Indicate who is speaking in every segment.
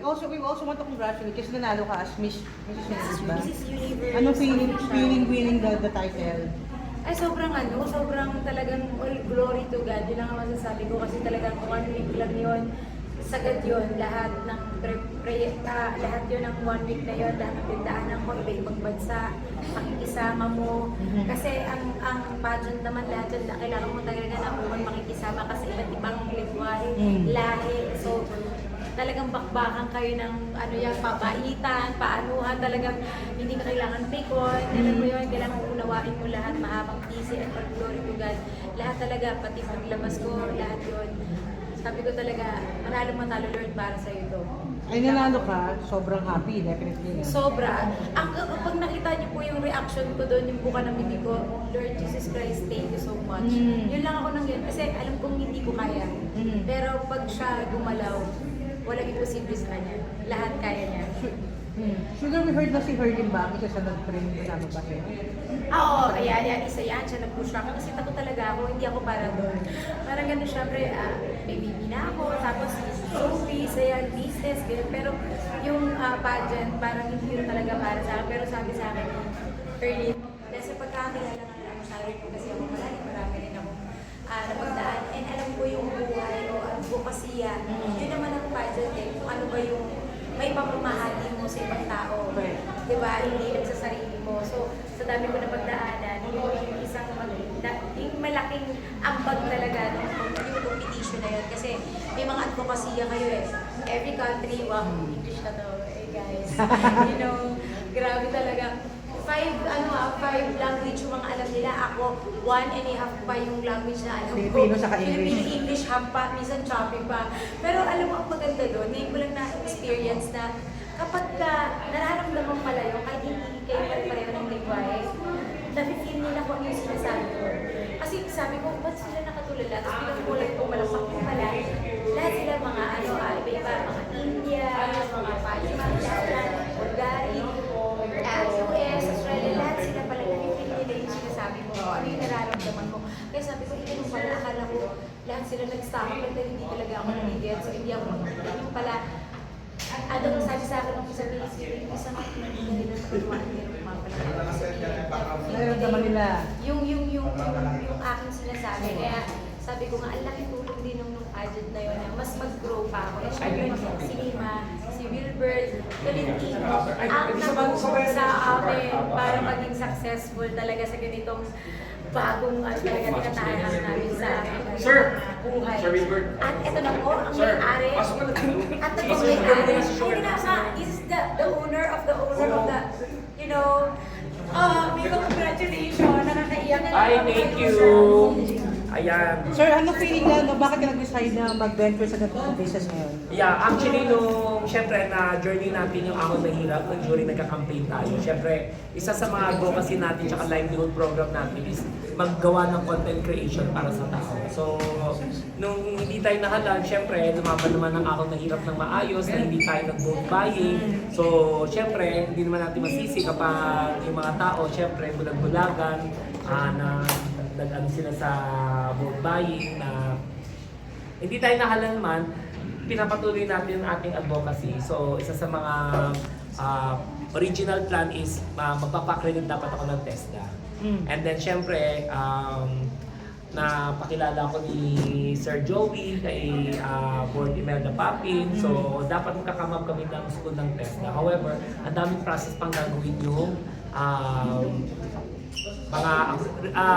Speaker 1: we also want to congratulate kasi nanalo ka as Mrs. Universe ba?
Speaker 2: Mrs. Universe.
Speaker 1: Anong feeling winning the title?
Speaker 2: Ay, sobrang talagang all glory to God. Yun lang ang masasabi ko kasi talagang 1 week lang yun. Sagad yun, lahat ng lahat yun ng 1 week na yun, lahat ng tindaanan ko, iba-ibang bansa, makikisama mo. Kasi ang pageant naman lahat yun, kailangan mo talaga na makikisama kasi iba't ibang lingwahe, lahi. So, talagang bakbakan kayo ng papaitan, paanuhan, talagang hindi ka kailangan pikon, alam mo yun, kailangan unawain mo lahat, mahabang easy and all glory to God. Lahat talaga, pati paglabas ko, lahat yun. Sabi ko talaga, manalo Lord para sa ito.
Speaker 1: Ay, nanalo ka, sobrang happy, definitely.
Speaker 2: Sobra. Pag nakita niyo po yung reaction ko doon, yung buka ng bibig ko, Lord Jesus Christ, thank you so much. Yun lang ako nang yun, kasi alam kong hindi ko kaya. Pero pag siya gumalaw, walang imposible sa kanya. Lahat kaya niya.
Speaker 1: Sure, we heard na si Herlin ba? Isa sa nag-trend kasama ba siya?
Speaker 2: Oo, ayan, isa yan. Siya nag-push ako. Kasi takot talaga ako, hindi ako para doon. Parang gano'n, syempre, may baby na ako, tapos showbiz, ayan, business, ganyan. Pero yung pageant, parang hindi yun talaga para sa akin. Pero sabi sa akin, Herlin, kasi pagkakilala nga lang, masyado ko kasi ako marami rin ako napagdaan. And alam ko yung buhay o advokasya. Yun naman ang pageant eh, kung ano ba yung may pamamahagi mo sa ibang tao. Diba? Hindi lang sa sarili mo. So, sa dami ko na pagdaanan, yung isang yung malaking ambag talaga yung competition na yun. Kasi may mga advokasya kayo eh. Every country, wow, English na to, eh guys. You know, grabe talaga. 5 language yung mga alam nila. Ako, 1.5 pa yung language na alam ko.
Speaker 1: Filipino saka English.
Speaker 2: Filipino English half pa, minsan choppy pa. Pero alam mo, ang maganda doon, ngayon ko lang na-experience na kapag nararamdaman pala yun, kahit hindi kayo pare-pareho ng lingwahe, nafe-feel nila kung ano yung sinasabi ko. Kasi sabi ko, ba't sila nakatulala? Tapos pinag-ulat ko, malakpak ko pala. Lahat sila mga iba-iba, mga India, mga Pakistan, Bulgaria, US, Australia, lahat sila pala nafe-feel nila yung sinasabi mo. Ano yung nararamdaman mo. Kaya sabi ko, itanong pala, akala ko lahat sila nag-stop, pero hindi talaga ako nag-get. So hindi ako yung pala, ano ang sabi sa akin ng isa isang nila sa kalumaan nila
Speaker 1: Nararamdaman nila.
Speaker 2: Yung aking sinasabi. Kaya sabi ko nga, ang laking tulong din nung pageant na yun. Mas mag-grow pa ako. Si Lima, si Wilbert, Tolentino, ang nag-grow sa amin para maging successful talaga sa ganitong bagong talaga tinatahan namin sa buhay.
Speaker 3: Sir Wilbert.
Speaker 2: At ito na po, ang may-ari. At ito ang may-ari. Hindi na nga, this is the owner of the, you know, may congratulations, nakakaiyak na lang.
Speaker 3: Ay, thank you. Ayan.
Speaker 1: Sir, ano feeling na, bakit ka nag-decide na mag-venture sa ganitong business ngayon?
Speaker 3: Yeah, actually, nung syempre na journey natin yung Ahon Mahirap, nung during nagka-campaign tayo, syempre, isa sa mga advocacy natin tsaka livelihood program natin is maggawa ng content creation para sa tao. So, nung hindi tayo nahalal, syempre, lumaban naman ang Ahon Mahirap ng maayos, na hindi tayo nag-vote buying. So, syempre, hindi naman natin masisi kapag yung mga tao, syempre, bulag-bulagan, na nag-ano sila sa vote buying na hindi tayo nahalal man, pinapatuloy natin ang ating advocacy. So, isa sa mga original plan is magpapakredit dapat ako ng TESDA. And then, syempre, napakilala ko ni Sir Joey, kay Board Imelda Papin. So, dapat magkakamap kami ng school ng TESDA. However, ang daming process pang gagawin yung mga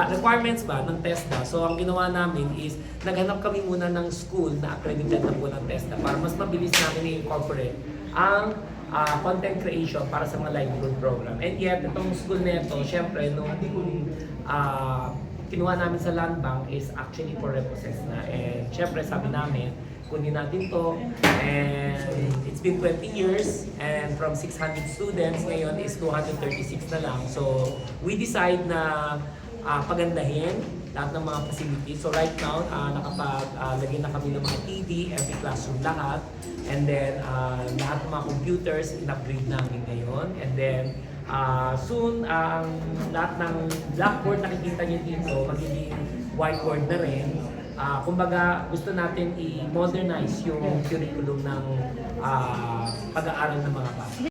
Speaker 3: requirements ba ng TESDA. So ang ginawa namin is naghanap kami muna ng school na accredited na po ng TESDA para mas mabilis namin i-incorporate ang content creation para sa mga livelihood program. And yet, itong school na ito, syempre, nung kinuha namin sa land bank is actually for repossess na. And syempre, sabi namin, kunin natin to, and it's been 20 years, and from 600 students, ngayon is 236 na lang. So, we decide na pagandahin lahat ng mga facilities. So right now, nakapaglagay na kami ng mga TV, every classroom lahat, and then lahat ng mga computers, in-upgrade namin ngayon, and then soon, lahat ng blackboard nakikita nyo dito, magiging whiteboard na rin. kumbaga, gusto natin i-modernize yung curriculum ng pag-aaral ng mga bata.